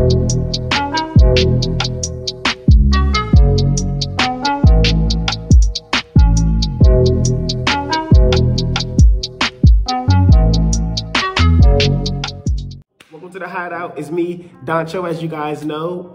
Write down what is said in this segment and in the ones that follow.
Welcome to the Hideout. It's me, Danchou, as you guys know.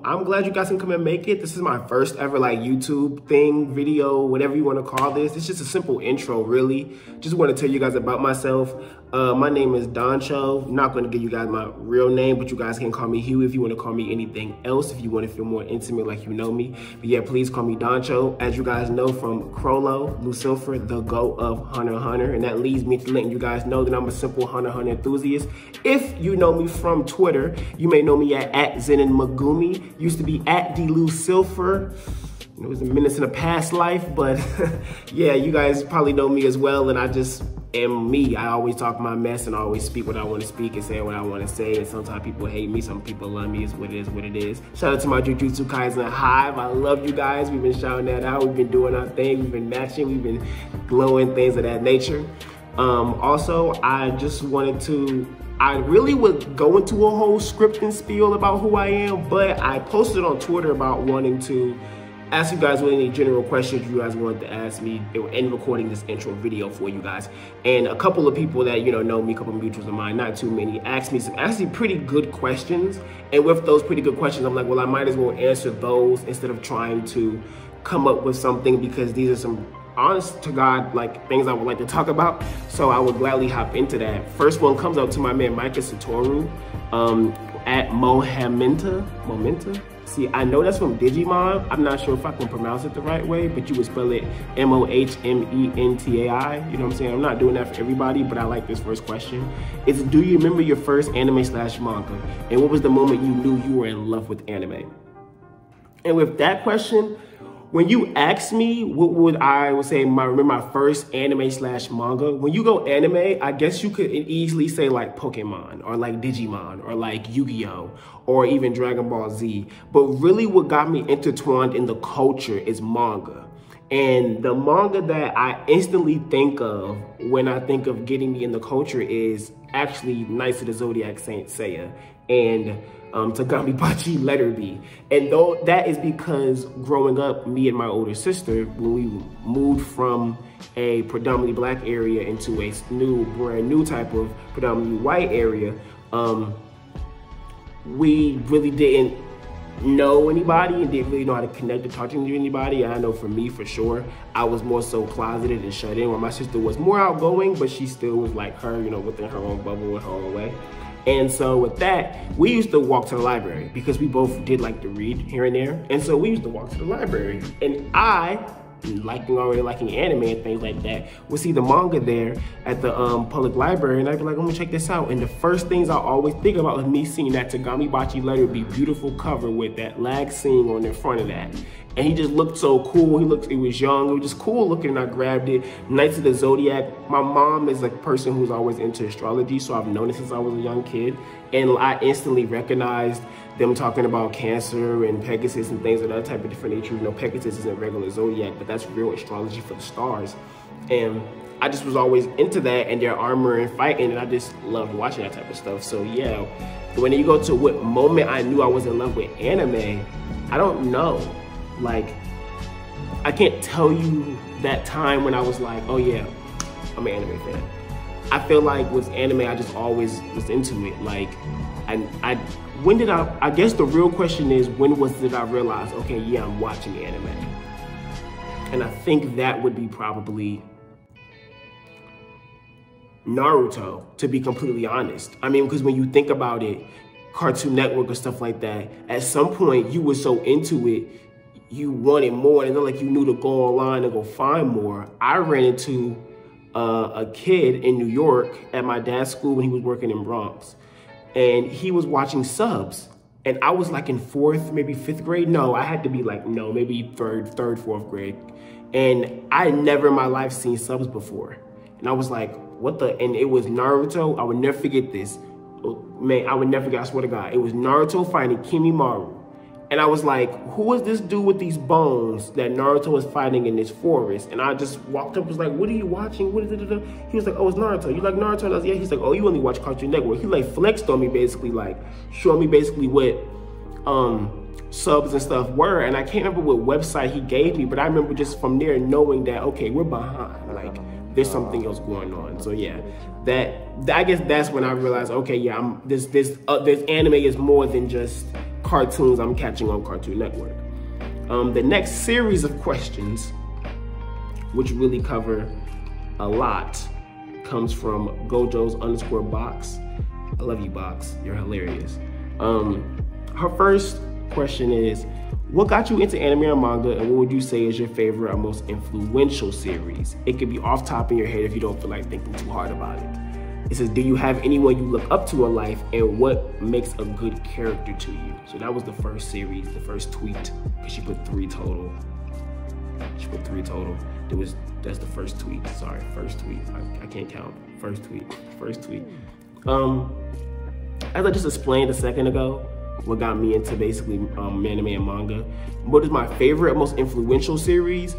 I'm glad you guys can come and make it. This is my first ever like YouTube thing, video, whatever you want to call this. It's just a simple intro, really. Just want to tell you guys about myself. My name is Danchou. I'm not going to give you guys my real name, but you guys can call me Hugh if you want to call me anything else, if you want to feel more intimate like you know me. But yeah, please call me Danchou. As you guys know from Crollo, Lucifer, the GOAT of Hunter x Hunter. And that leads me to letting you guys know that I'm a simple Hunter x Hunter enthusiast. If you know me from Twitter, you may know me at Zenin Magumi. Used to be at Lucifer. It was a menace in a past life, but yeah, you guys probably know me as well, and I just am me. I always talk my mess and I always speak what I want to speak and say what I want to say, and sometimes people hate me, some people love me. It's what it is, what it is. Shout out to my Jujutsu Kaisen Hive. I love you guys. We've been shouting that out. We've been doing our thing. We've been matching. We've been glowing, things of that nature. Also, I just wanted to, I really would go into a whole script and spiel about who I am, but I posted on Twitter about wanting to ask you guys any general questions you guys wanted to ask me in recording this intro video for you guys. And a couple of people that know me, a couple of mutuals of mine, not too many, asked me some actually pretty good questions. And with those pretty good questions, I'm like, well, I might as well answer those instead of trying to come up with something, because these are some honest to God like things I would like to talk about. So I would gladly hop into that. First one comes out to my man Micah Satoru at Momenta. See, I know that's from Digimon. I'm not sure if I can pronounce it the right way, but you would spell it M-O-H-M-E-N-T-A-I. You know what I'm saying? I'm not doing that for everybody, but I like this first question. It's, do you remember your first anime/manga? And what was the moment you knew you were in love with anime? And with that question, when you ask me what would I would say remember my first anime/manga, when you go anime, I guess you could easily say like Pokemon or like Digimon or like Yu-Gi-Oh! Or even Dragon Ball Z. But really what got me intertwined in the culture is manga. And the manga that I instantly think of when I think of getting me in the culture is actually Knights of the Zodiac Saint Seiya and Tagami Bachi Letter B. And though that is because growing up, me and my older sister, when we moved from a predominantly black area into a brand new type of predominantly white area, we really didn't know anybody and didn't really know how to connect or talk to anybody. And I know for me, for sure, I was more so closeted and shut in, while my sister was more outgoing, but she still was like her, within her own bubble in her own way. And so with that, we used to walk to the library because we both did like to read here and there. And so we used to walk to the library. And I, already liking anime and things like that, would see the manga there at the public library, and I'd be like, I'm gonna check this out. And the first things I always think about is me seeing that Tagami Bachi Letter B beautiful cover with that lag scene on the front of that. And he just looked so cool. He was young. It was just cool looking, and I grabbed it. Knights of the Zodiac. My mom is a person who's always into astrology, so I've known it since I was a young kid. And I instantly recognized them talking about Cancer and Pegasus and things of that type of different nature. Pegasus isn't regular Zodiac, but that's real astrology for the stars. And I just was always into that and their armor and fighting, and I just loved watching that type of stuff. So yeah, when you go to what moment I knew I was in love with anime, I don't know. Like, I can't tell you that time when I was like, oh yeah, I'm an anime fan. I feel like with anime, I just always was into it. Like, I guess the real question is, did I realize, okay, yeah, I'm watching anime? And I think that would be probably Naruto, to be completely honest. I mean, because when you think about it, Cartoon Network or stuff like that, at some point you were so into it, you wanted more, and then like you knew to go online and go find more. I ran into a kid in New York at my dad's school when he was working in Bronx, and he was watching subs, and I was like in 4th, maybe 5th grade. No, I had to be like, no, maybe 3rd, 4th grade. And I had never in my life seen subs before. And I was like, what the, and it was Naruto. I would never forget this. Man, I would never forget, I swear to God. It was Naruto fighting Kimimaru. And I was like, who is this dude with these bones that Naruto was fighting in this forest? And I just walked up, was like, what are you watching? What is it? He was like, oh, it's Naruto. You like Naruto? And I was like, yeah. He's like, oh, you only watch Cartoon Network. He like flexed on me basically, like showed me basically what subs and stuff were. And I can't remember what website he gave me, but I remember just from there knowing that, okay, we're behind. Like there's something else going on. So yeah, I guess that's when I realized, okay, yeah, this anime is more than just cartoons I'm catching on Cartoon Network. The next series of questions, which really cover a lot, comes from Gojo's_box. I love you, Box. You're hilarious. Her first question is, what got you into anime or manga, and what would you say is your favorite or most influential series? It could be off top in your head if you don't feel like thinking too hard about it. It says, do you have anyone you look up to in life, and what makes a good character to you? So that was the first series, the first tweet, because she put 3 total. She put 3 total. That's the first tweet. Sorry, first tweet. I can't count. First tweet. As I just explained a second ago, what got me into basically anime and manga. What is my favorite, most influential series?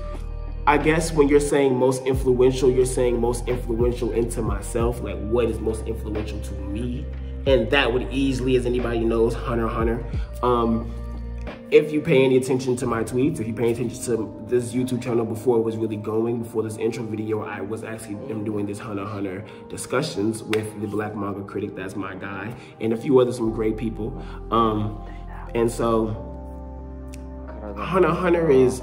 I guess when you're saying most influential, you're saying most influential into myself, like what is most influential to me? And that would easily, as anybody knows, Hunter x Hunter. If you pay any attention to my tweets, if you pay attention to this YouTube channel before it was really going, before this intro video, I was actually doing this Hunter x Hunter discussions with the Black Manga Critic, that's my guy, and a few some great people. And so, Hunter x Hunter is,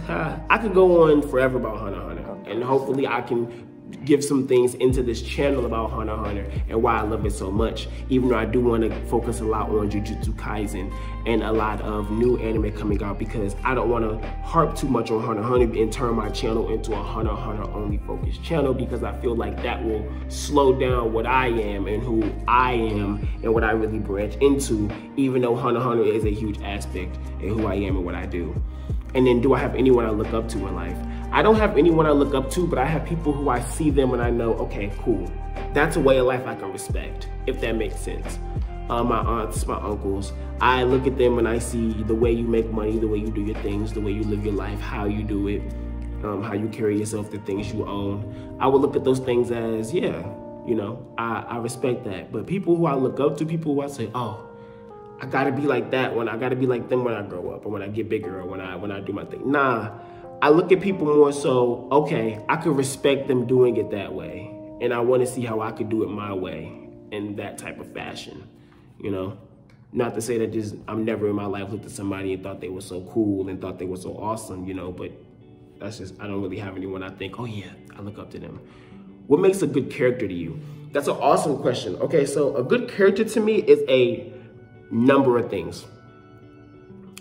I could go on forever about Hunter x Hunter, and hopefully I can give some things into this channel about Hunter x Hunter and why I love it so much, even though I do want to focus a lot on Jujutsu Kaisen and a lot of new anime coming out, because I don't want to harp too much on Hunter x Hunter and turn my channel into a Hunter x Hunter only focused channel, because I feel like that will slow down what I am and who I am and what I really branch into, even though Hunter x Hunter is a huge aspect in who I am and what I do. And then, do I have anyone I look up to in life? I don't have anyone I look up to, but I have people who I see them and I know, okay, cool. That's a way of life I can respect, if that makes sense. My aunts, my uncles, I look at them and I see the way you make money, the way you do your things, the way you live your life, how you do it, how you carry yourself, the things you own. I would look at those things as, yeah, you know, I respect that. But people who I look up to, people who I say, oh, I gotta be like that I gotta be like them when I grow up, or when I get bigger, or when I do my thing. Nah, I look at people more so, okay, I could respect them doing it that way, and I wanna see how I could do it my way in that type of fashion, you know? Not to say that just, I'm never in my life looked at somebody and thought they were so cool and thought they were so awesome, you know, but that's just, I don't really have anyone I think, oh yeah, I look up to them. What makes a good character to you? That's an awesome question. Okay, so a good character to me is a number of things.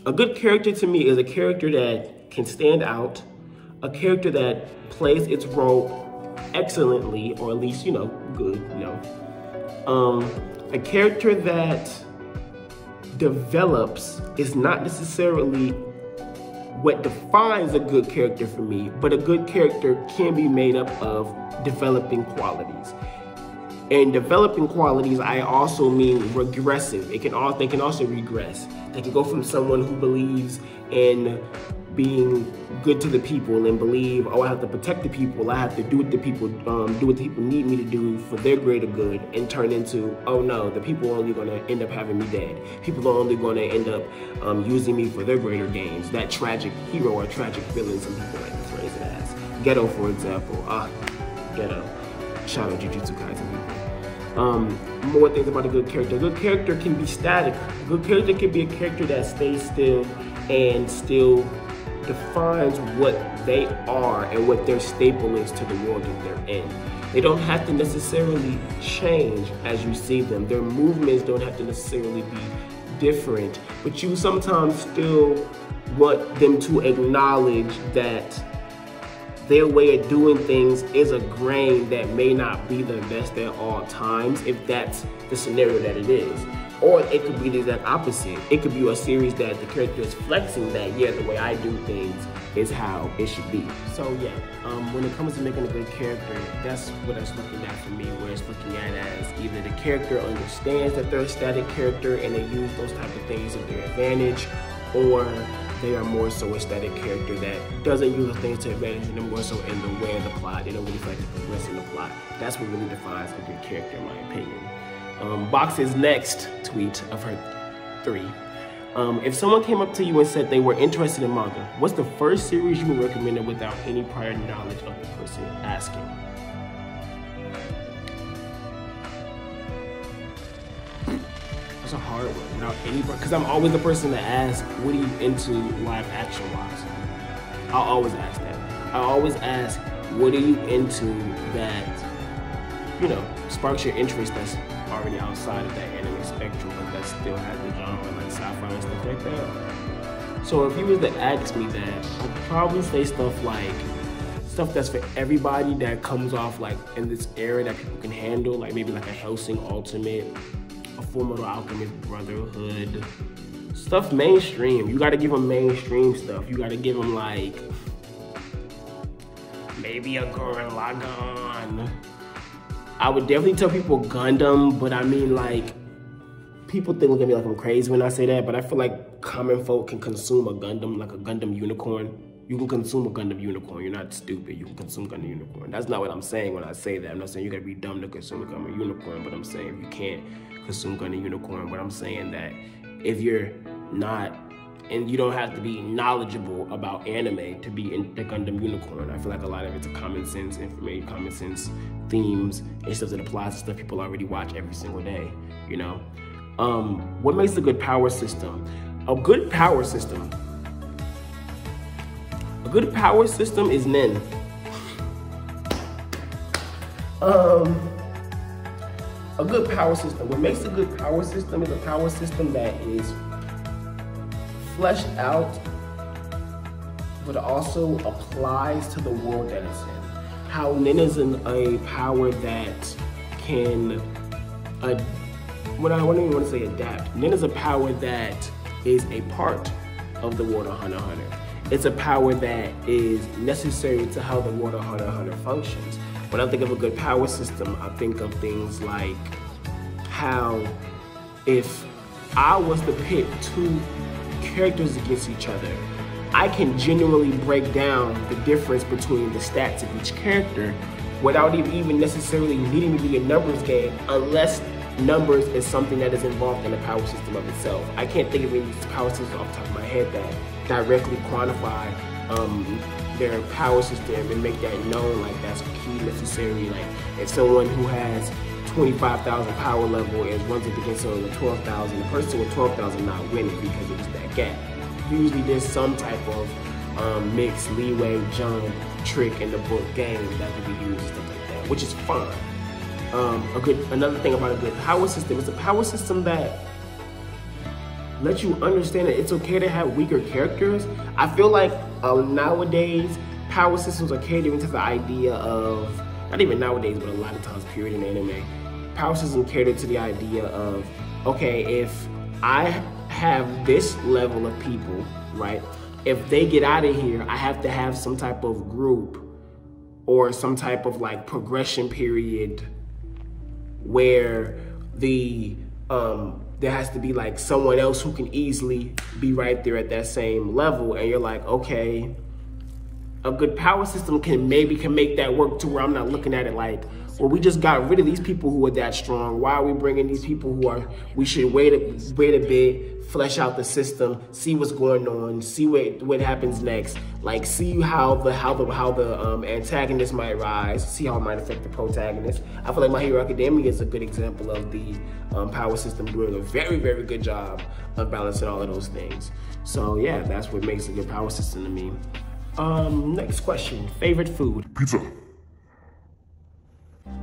A good character to me is a character that can stand out, a character that plays its role excellently, or at least, you know, good, you know. A character that develops is not necessarily what defines a good character for me, but a good character can be made up of developing qualities. And developing qualities, I also mean regressive. They can also regress. They can go from someone who believes in being good to the people and believe, oh, I have to protect the people, I have to do what the people need me to do for their greater good, and turn into, oh no, the people are only gonna end up having me dead. People are only gonna end up using me for their greater gains. That tragic hero or tragic villain, some people like to phrase it as. Ghetto, for example. Ghetto. Shout out Jujutsu Kaisen people. More things about a good character. A good character can be static. A good character can be a character that stays still and still defines what they are and what their staple is to the world that they're in. They don't have to necessarily change as you see them. Their movements don't have to necessarily be different, but you sometimes still want them to acknowledge that their way of doing things is a grain that may not be the best at all times, if that's the scenario that it is. Or it could be the exact opposite. It could be a series that the character is flexing that, yeah, the way I do things is how it should be. So yeah, when it comes to making a good character, that's what it's looking at for me, where it's looking at as either the character understands that they're a static character and they use those type of things to their advantage, or they are more so a static character that doesn't use things to advantage, and they're more so in the way of the plot. They don't really feel like to progress in the plot. That's what really defines a good character, in my opinion. Box's next tweet of her 3. If someone came up to you and said they were interested in manga, what's the first series you would recommend without any prior knowledge of the person asking? That's a hard one, without any, because I'm always the person to ask, what are you into live action wise? I'll always ask that. I always ask, what are you into that, you know, sparks your interest that's already outside of that anime spectrum, but that still has the genre like sci-fi and stuff like that. So if you was to ask me that, I'd probably say stuff like, stuff that's for everybody that comes off like in this era that people can handle, like maybe like a Hellsing Ultimate, a Fullmetal Alchemist Brotherhood, stuff mainstream. You gotta give them mainstream stuff. You gotta give them like, maybe a Gurren Lagann. I would definitely tell people Gundam, but I mean like, people look at me like I'm crazy when I say that, but I feel like common folk can consume a Gundam, like a Gundam Unicorn. You can consume a Gundam Unicorn. You're not stupid. You can consume Gundam Unicorn. That's not what I'm saying when I say that. I'm not saying you gotta be dumb to consume a Gundam Unicorn, but I'm saying you can't consume Gundam Unicorn. But I'm saying that if you're not, and you don't have to be knowledgeable about anime to be in the Gundam Unicorn. I feel like a lot of it's a common sense information, common sense themes and stuff that applies to stuff people already watch every single day, you know? What makes a good power system? A good power system is Nen. A good power system. What makes a good power system is a power system that is fleshed out, but also applies to the world that it's in. How Nen is a power that can, I don't even want to say adapt. Nen is a power that is a part of the world of Hunter x Hunter. It's a power that is necessary to how the world of Hunter x Hunter functions. When I think of a good power system, I think of things like how if I was to pit 2 characters against each other, I can genuinely break down the difference between the stats of each character without even necessarily needing to be a numbers game, unless numbers is something that is involved in the power system of itself. I can't think of any power systems off the top of my head that directly quantify their power system and make that known, like that's key necessary. Like if someone who has 25,000 power level and runs up against someone with 12,000, the person with 12,000 not winning because it's that gap. Usually there's some type of mixed leeway, jump, trick in the book game that can be used and stuff like that, which is fine. Another thing about a good power system is a power system that lets you understand that it's okay to have weaker characters. I feel like nowadays power systems are catered into the idea of, not even nowadays, but a lot of times period in anime, power systems cater to the idea of, okay, if I have this level of people, right? If they get out of here, I have to have some type of group or some type of like progression period where there has to be like someone else who can easily be right there at that same level. And you're like, okay, a good power system can make that work to where I'm not looking at it like, well, we just got rid of these people who are that strong. Why are we bringing these people we should wait a bit, flesh out the system, see what's going on, see what happens next, like see how the antagonist might rise, see how it might affect the protagonist. I feel like My Hero Academia is a good example of the power system doing a very, very good job of balancing all of those things. So yeah, that's what makes a good power system to me. Next question, favorite food? Pizza. My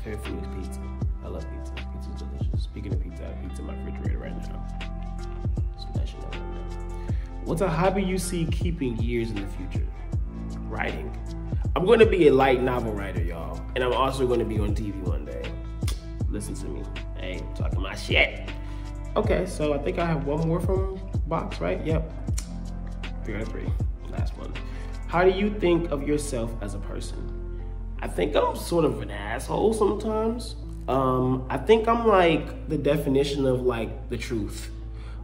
favorite food is pizza. I love pizza. Pizza's delicious. Speaking of pizza, I have pizza in my refrigerator right now. Smashing that right now. What's a hobby you see keeping years in the future? Writing. I'm going to be a light novel writer, y'all. And I'm also going to be on TV one day. Listen to me. Hey, talking my shit. Okay, so I think I have one more from Box, right? Yep. 3 out of 3. Last one. How do you think of yourself as a person? I think I'm sort of an asshole sometimes. I think I'm like the definition of like the truth.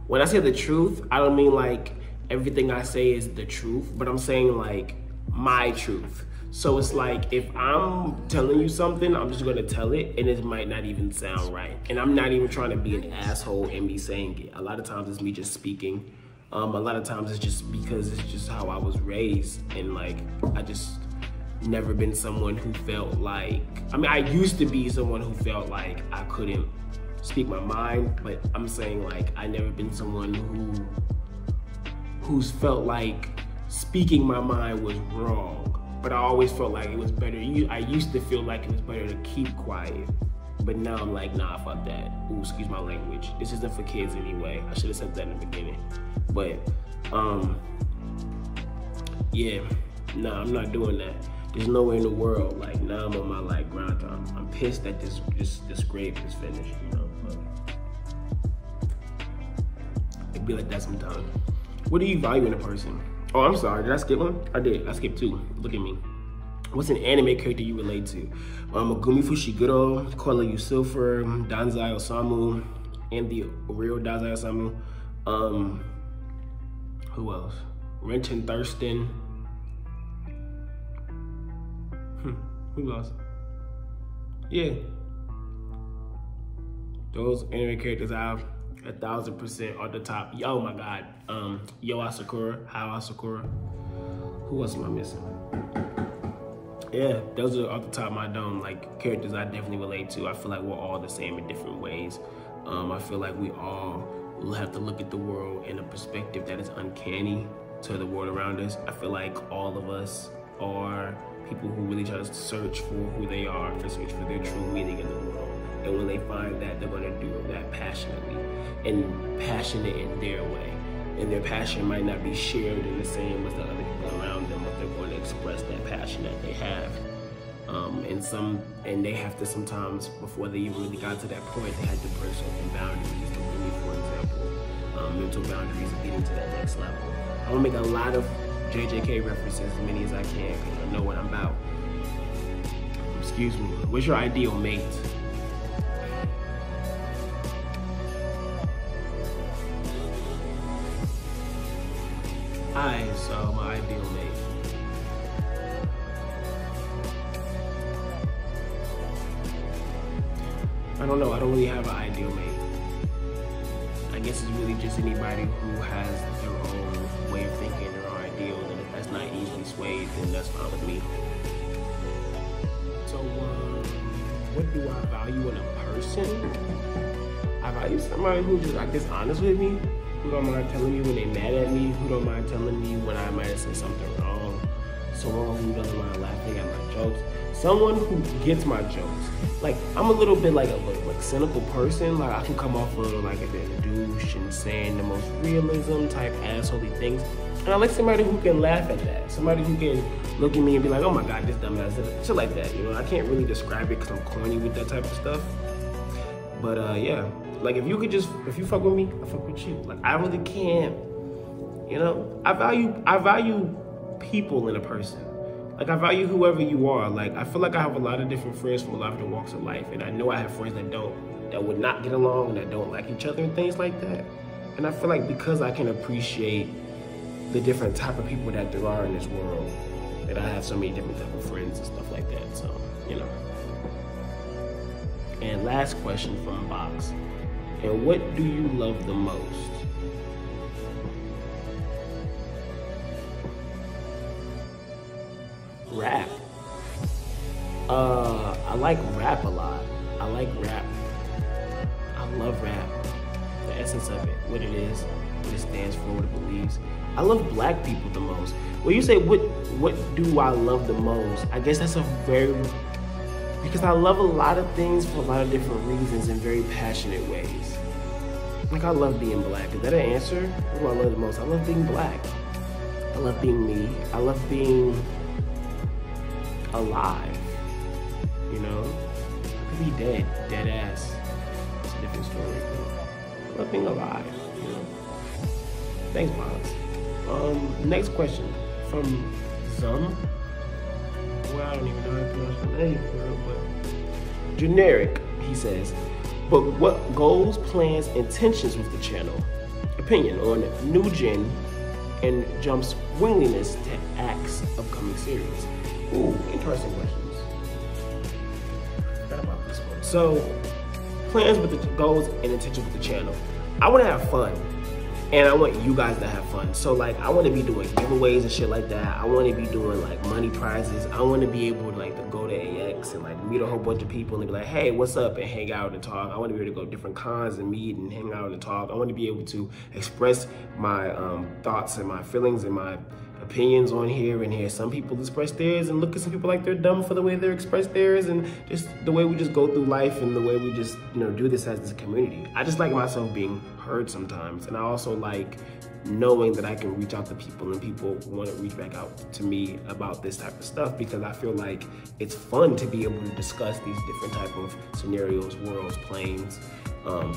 when I say the truth, I don't mean like everything I say is the truth, but I'm saying like my truth. So it's like, if I'm telling you something, I'm just gonna tell it, and it might not even sound right. And I'm not even trying to be an asshole and me saying it. A lot of times it's me just speaking. A lot of times it's just because it's just how I was raised, and like, I just never been someone who felt like, I mean, I used to be someone who felt like I couldn't speak my mind, but I'm saying like, I never been someone who's felt like speaking my mind was wrong. But I always felt like it was better. I used to feel like it was better to keep quiet. But now I'm like, nah, fuck that. Ooh, excuse my language. This isn't for kids anyway. I should have said that in the beginning. But, yeah, nah, I'm not doing that. There's nowhere in the world. Like, now I'm on my like grind time. I'm pissed that this grape is finished, you know. But it'd be like that sometimes. What do you value in a person? Oh, I'm sorry, did I skip one? I did, I skipped two. Look at me. What's an anime character you relate to? Megumi Fushiguro, Kola Yusufer, Danzai Osamu, and the real Danzai Osamu. Who else? Renton Thurston. Who else? Yeah. Those anime characters I've 1,000% on the top. Oh my God. Yo Asakura, How Asakura. Who else am I missing? Yeah, those are off the top of my dome, like characters I definitely relate to. I feel like we're all the same in different ways. I feel like we all will have to look at the world in a perspective that is uncanny to the world around us. I feel like all of us are people who really try to search for who they are, to search for their true meaning in the world. And when they find that, they're gonna do that passionately and passionate in their way. And their passion might not be shared in the same as the other people around them, but they're going to express that passion that they have. And they have to sometimes, before they even really got to that point, they had to break certain boundaries. For me, for example, mental boundaries leading to that next level. I'm gonna make a lot of JJK references, as many as I can, because I know what I'm about. Excuse me. What's your ideal mate? Alright, so my ideal mate. I don't know, I don't really have an ideal mate. I guess it's really just anybody who has their own way of thinking, their own ideals, and if that's not easily swayed, then that's fine with me. So, what do I value in a person? I value somebody who just, I guess, honest with me. Who don't mind telling me when they mad at me, who don't mind telling me when I might have said something wrong, someone who doesn't mind laughing at my jokes, someone who gets my jokes. Like, I'm a little bit like a cynical person. Like, I can come off a little like a douche and saying the most realism type assholey things. And I like somebody who can laugh at that. Somebody who can look at me and be like, oh my God, this dumbass, shit like that. You know, I can't really describe it because I'm corny with that type of stuff. But yeah. Like, if you fuck with me, I fuck with you. Like, I really can't, you know? I value people in a person. Like, I value whoever you are. Like, I feel like I have a lot of different friends from a lot of different walks of life. And I know I have friends that would not get along, that don't like each other and things like that. And I feel like because I can appreciate the different type of people that there are in this world, that I have so many different type of friends and stuff like that. So, you know. And last question from Box. And what do you love the most? Rap. I like rap a lot. I like rap. I love rap. The essence of it, what it is, what it stands for, what it believes. I love black people the most. When you say what do I love the most, I guess that's because I love a lot of things for a lot of different reasons in very passionate ways. Like, I love being black. Is that an answer? What do I love the most? I love being black. I love being me. I love being alive. You know? I could be dead ass. It's a different story. I love being alive, you know? Thanks, Box. Next question from Zum. Well, I don't even know how to pronounce the name, but generic, he says. But what goals, plans, intentions with the channel? opinion on new gen and Jump's willingness to axe upcoming series. Ooh, interesting questions. Forgot about this one. So, plans with the goals and intentions with the channel. I want to have fun, and I want you guys to have fun. So like, I want to be doing giveaways and shit like that. I want to be doing like money prizes. I want to be able to like to go to AX and like meet a whole bunch of people and be like, hey, what's up, and hang out and talk. I want to be able to go to different cons and meet and hang out and talk. I want to be able to express my thoughts and my feelings and my opinions on here and hear some people express theirs and look at some people like they're dumb for the way they express theirs, and just the way we just go through life and the way we just, you know, do this as this community. I just like myself being heard sometimes, and I also like knowing that I can reach out to people and people want to reach back out to me about this type of stuff, because I feel like it's fun to be able to discuss these different type of scenarios, worlds, planes,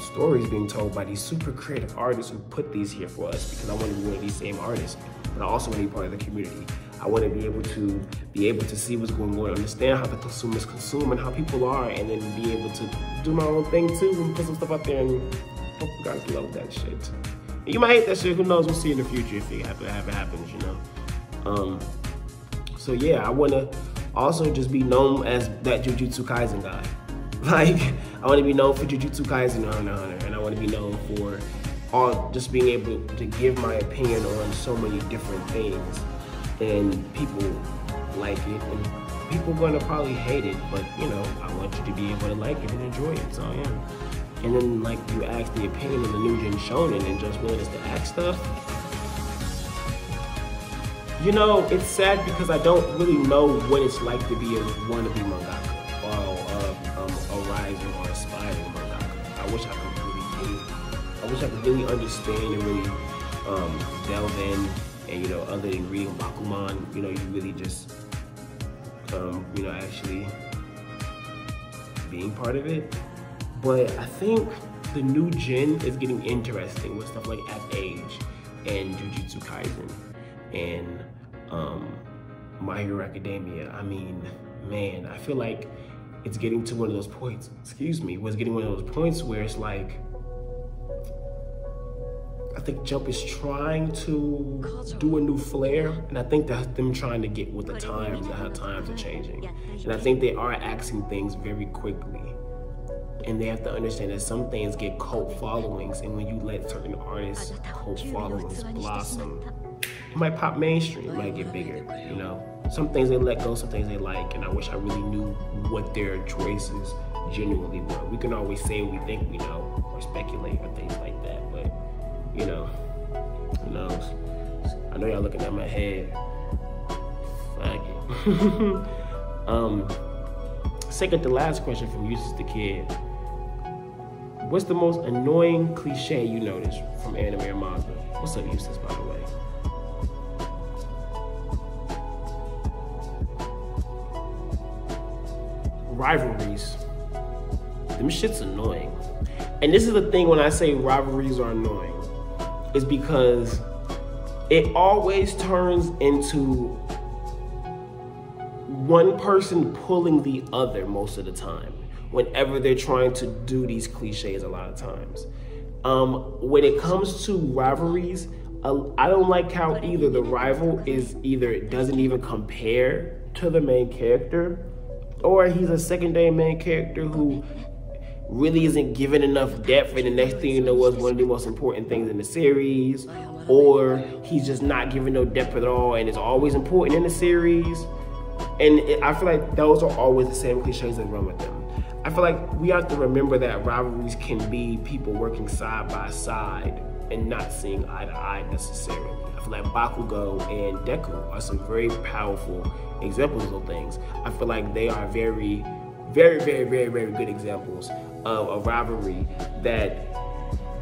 stories being told by these super creative artists who put these here for us, because I want to be one of these same artists, but I also want to be part of the community. I want to be able to see what's going on, understand how the consumers consume and how people are, and then be able to do my own thing too and put some stuff out there, and hope you guys love that shit. And you might hate that shit, who knows, we'll see in the future if it happens, you know. So yeah, I want to also just be known as that Jujutsu Kaisen guy. Like, I want to be known for Jujutsu Kaisen and Hunter x Hunter, and I want to be known for just being able to give my opinion on so many different things, and people like it, and people are gonna probably hate it, but you know, I want you to be able to like it and enjoy it, so yeah. And then like you ask the opinion of the new gen shonen and just willingness to act stuff. You know, it's sad because I don't really know what it's like to be a wannabe mangaka or a rising or aspiring mangaka. I wish I could really understand and really delve in, and you know, other than reading Bakuman, you know, you really just you know, actually being part of it. But I think the new gen is getting interesting with stuff like Act Age and Jujutsu Kaisen and My Hero Academia. I mean, man, I feel like it's getting to one of those points, where it's like, I think Jump is trying to do a new flair, and I think that's them trying to get with the times and how times are changing. And I think they are axing things very quickly. And they have to understand that some things get cult followings, and when you let certain artists' cult followings blossom, it might pop mainstream, it might get bigger, you know? Some things they let go, some things they like, and I wish I really knew what their choices genuinely were. We can always say we think we know, or speculate, or things like that, but, you know, who knows? I know y'all looking at my head. Fuck it. Second to last question from Eustace the Kid. What's the most annoying cliche you notice from anime or manga? What's up, Eustace, by the way? Rivalries. Them shit's annoying. And this is the thing when I say rivalries are annoying, is because it always turns into one person pulling the other most of the time, whenever they're trying to do these cliches a lot of times. When it comes to rivalries, I don't like how either the rival doesn't even compare to the main character, or he's a secondary main character who really isn't given enough depth, and the next thing you know was one of the most important things in the series, or he's just not given no depth at all and is always important in the series. And I feel like those are always the same cliches that run with them. I feel like we have to remember that rivalries can be people working side by side and not seeing eye to eye necessarily. I feel like Bakugo and Deku are some very powerful examples of those things. I feel like they are very, very, very, very, very good examples of a rivalry that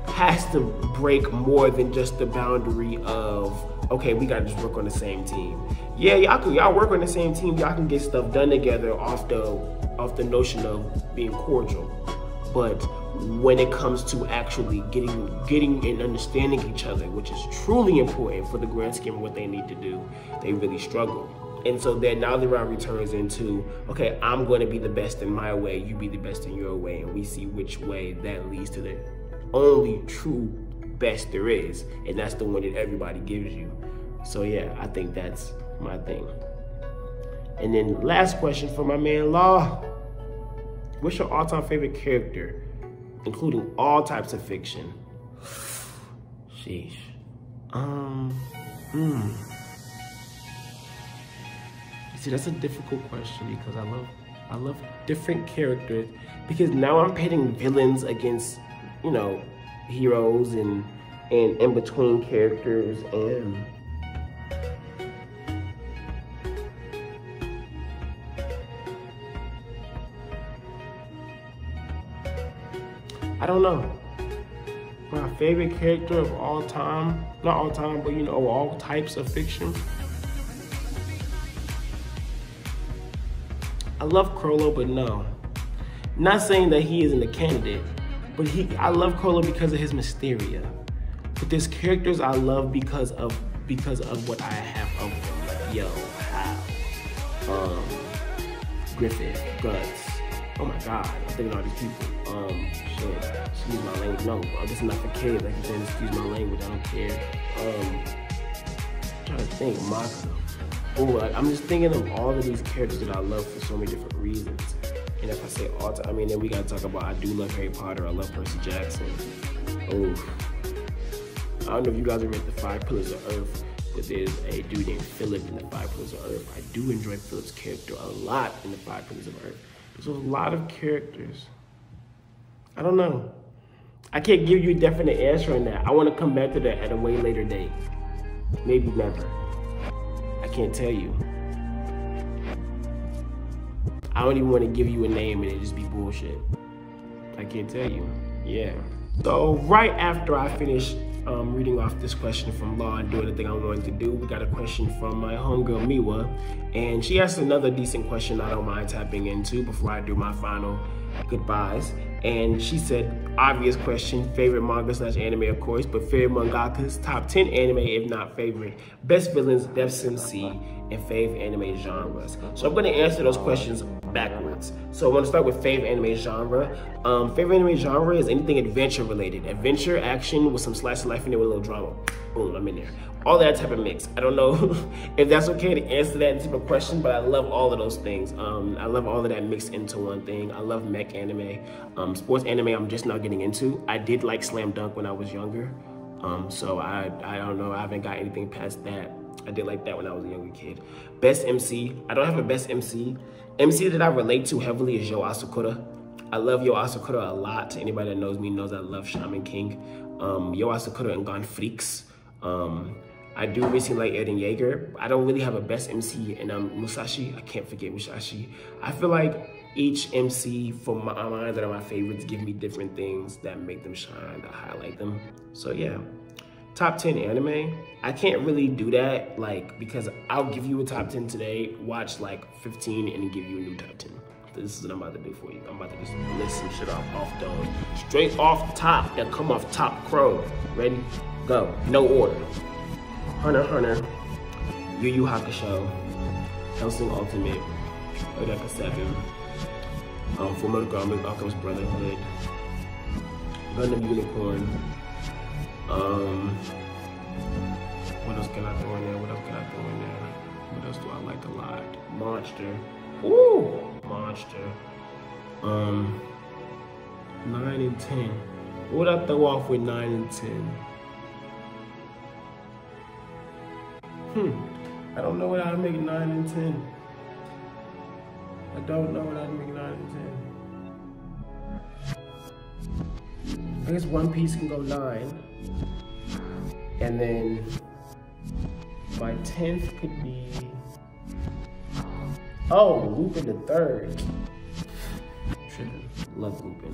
has to break more than just the boundary of, okay, we gotta just work on the same team. Yeah, y'all work on the same team, y'all can get stuff done together off the notion of being cordial. But when it comes to actually getting and understanding each other, which is truly important for the grand scheme of what they need to do, they really struggle. And so then now the rivalry turns into, okay, I'm going to be the best in my way, you be the best in your way, and we see which way that leads to the only true best there is, and that's the one that everybody gives you. So yeah, I think that's my thing. And then last question for my man Law. What's your all-time favorite character, including all types of fiction? Sheesh. See, that's a difficult question because I love different characters, because now I'm pitting villains against, you know, heroes and in between characters, and I don't know. My favorite character of all time, not all time, but you know, all types of fiction. I love Crollo, but no. Not saying that he isn't a candidate, but I love Crollo because of his Mysteria. But there's characters I love because of what I have of them. Like, yo, Hal, Griffith, Guts. Oh my God, I'm thinking all these people. Shit, excuse my language. No, this is not for kids. Like you said, excuse my language, I don't care. I'm trying to think, Manga. Oh, like, I'm just thinking of all of these characters that I love for so many different reasons. And if I say all time, I mean, then we gotta talk about, I do love Harry Potter, I love Percy Jackson. Oh, I don't know if you guys have read The 5 Pillars of Earth, but there's a dude named Philip in The 5 Pillars of Earth. I do enjoy Philip's character a lot in The 5 Pillars of Earth. There's a lot of characters. I don't know. I can't give you a definite answer on that. I want to come back to that at a way later date. Maybe never. I can't tell you. I don't even want to give you a name and it just be bullshit. I can't tell you. Yeah. So right after I finish reading off this question from Law and doing the thing I wanted to do, we got a question from my homegirl Miwa, and she asked another decent question I don't mind tapping into before I do my final goodbyes. And she said, obvious question, favorite manga / anime of course, but favorite mangakas, top 10 anime if not favorite, best villains, best MC, and fave anime genres. So I'm gonna answer those questions backwards. So I'm gonna start with fave anime genre. Favorite anime genre is anything adventure related. Adventure, action with some slice of life in there with a little drama. Boom, I'm in there. All that type of mix. I don't know if that's okay to answer that type of question, but I love all of those things. I love all of that mixed into one thing. I love mech anime. Sports anime I'm just now getting into. I did like Slam Dunk when I was younger. So I don't know, I haven't got anything past that. I did like that when I was a younger kid. Best MC, I don't have a best MC. MC that I relate to heavily is Yo Asakura. I love Yo Asakura a lot. Anybody that knows me knows I love Shaman King. Yo Asakura and Gon Freaks. I do recently like Eren Yeager. I don't really have a best MC, and Musashi, I can't forget Musashi. I feel like each MC for mine that are my favorites give me different things that make them shine, that highlight them. So yeah, top 10 anime. I can't really do that, like, because I'll give you a top 10 today, watch like 15 and give you a new top 10. This is what I'm about to do for you. I'm about to just list some shit off dome. Straight off top, that come off top crow. Ready? Go. No order. Hunter x Hunter, Yu Yu Hakusho, Hellsing Ultimate, Eureka 7, Fullmetal Alchemist Brotherhood, Gundam Unicorn, what else can I throw in there? What else do I like a lot? Monster. Ooh! Monster. 9 and 10. What would I throw off with 9 and 10? I don't know what I'd make 9 and 10. I don't know what I'd make 9 and 10. I guess One Piece can go 9. And then my 10th could be, oh, Lupin the Third. Trippin'. Love Lupin.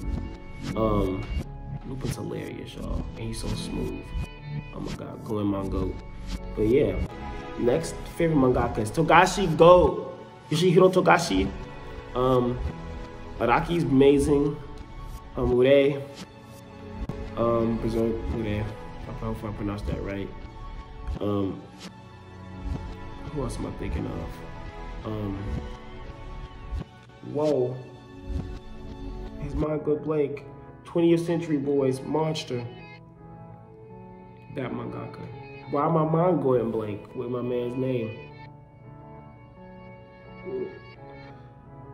Lupin's hilarious, y'all. And he's so smooth. Oh my God, Going Mongo. But yeah. Next favorite mangaka is Togashi Go. Yoshihiro Togashi. Araki's amazing. Ure. Berserk Ure. I hope I pronounced that right. Who else am I thinking of? Whoa. He's my good Blake. 20th Century Boys, Monster. That mangaka. Why my mind going blank with my man's name?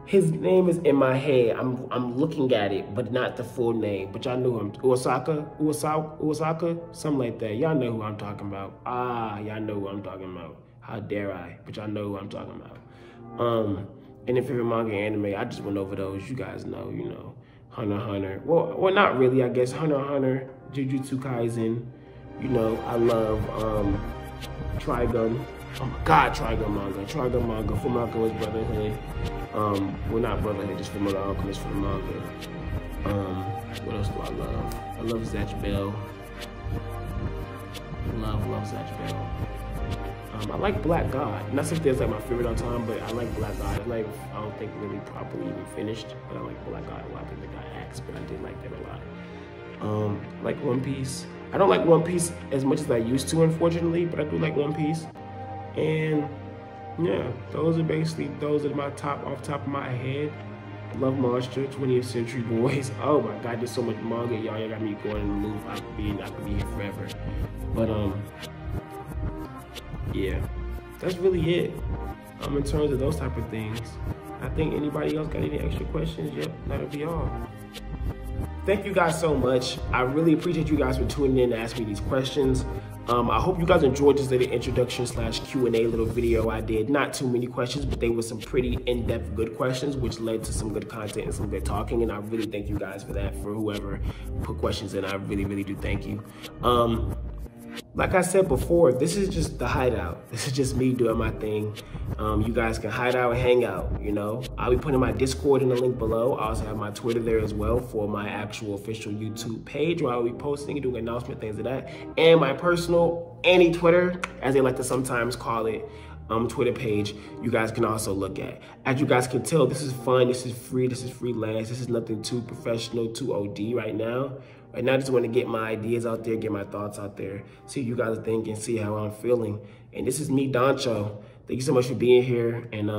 His name is in my head. I'm looking at it, but not the full name. But y'all know him. Uosaka, something like that. Y'all know who I'm talking about. Y'all know who I'm talking about. How dare I? But y'all know who I'm talking about. And if favorite manga and anime, I just went over those. You guys know, you know, Hunter x Hunter. Well, not really. I guess Hunter x Hunter, Jujutsu Kaisen. You know, I love Trigun. Oh my God, Trigun manga. Trigun manga. Full Alchemist Brotherhood. Well, not Brotherhood, just Full Alchemist for the manga. What else do I love? I love Zatch Bell. Love Zatch Bell. I like Black God. Not something that's like my favorite all time, but I like Black God. Like, I don't think really properly even finished, but I like Black God a lot. I think they got axed, but I did like that a lot. Like One Piece. I don't like One Piece as much as I used to, unfortunately, but I do like One Piece. And yeah, those are my top, off the top of my head. Love Monster, 20th Century Boys. Oh my God, there's so much manga, y'all got me going in the loop. I could be here forever. But yeah, that's really it. In terms of those type of things. I think anybody else got any extra questions? Yep, that'll be all. Thank you guys so much. I really appreciate you guys for tuning in and asking me these questions. I hope you guys enjoyed this little introduction / Q&A little video I did. Not too many questions, but they were some pretty in-depth good questions, which led to some good content and some good talking. And I really thank you guys for that, for whoever put questions in. I really, really do thank you. Like I said before, this is just the Hideout. This is just me doing my thing. You guys can hide out and hang out, you know. I'll be putting my Discord in the link below. I also have my Twitter there as well for my actual official YouTube page where I'll be posting and doing announcement things of that. And my personal Twitter, as they like to sometimes call it, Twitter page, you guys can also look at. As you guys can tell, this is fun, this is free, this is freelance, this is nothing too professional, too OD right now. Right now, I just want to get my ideas out there, get my thoughts out there, see what you guys think and see how I'm feeling. And this is me, Danchou. Thank you so much for being here, and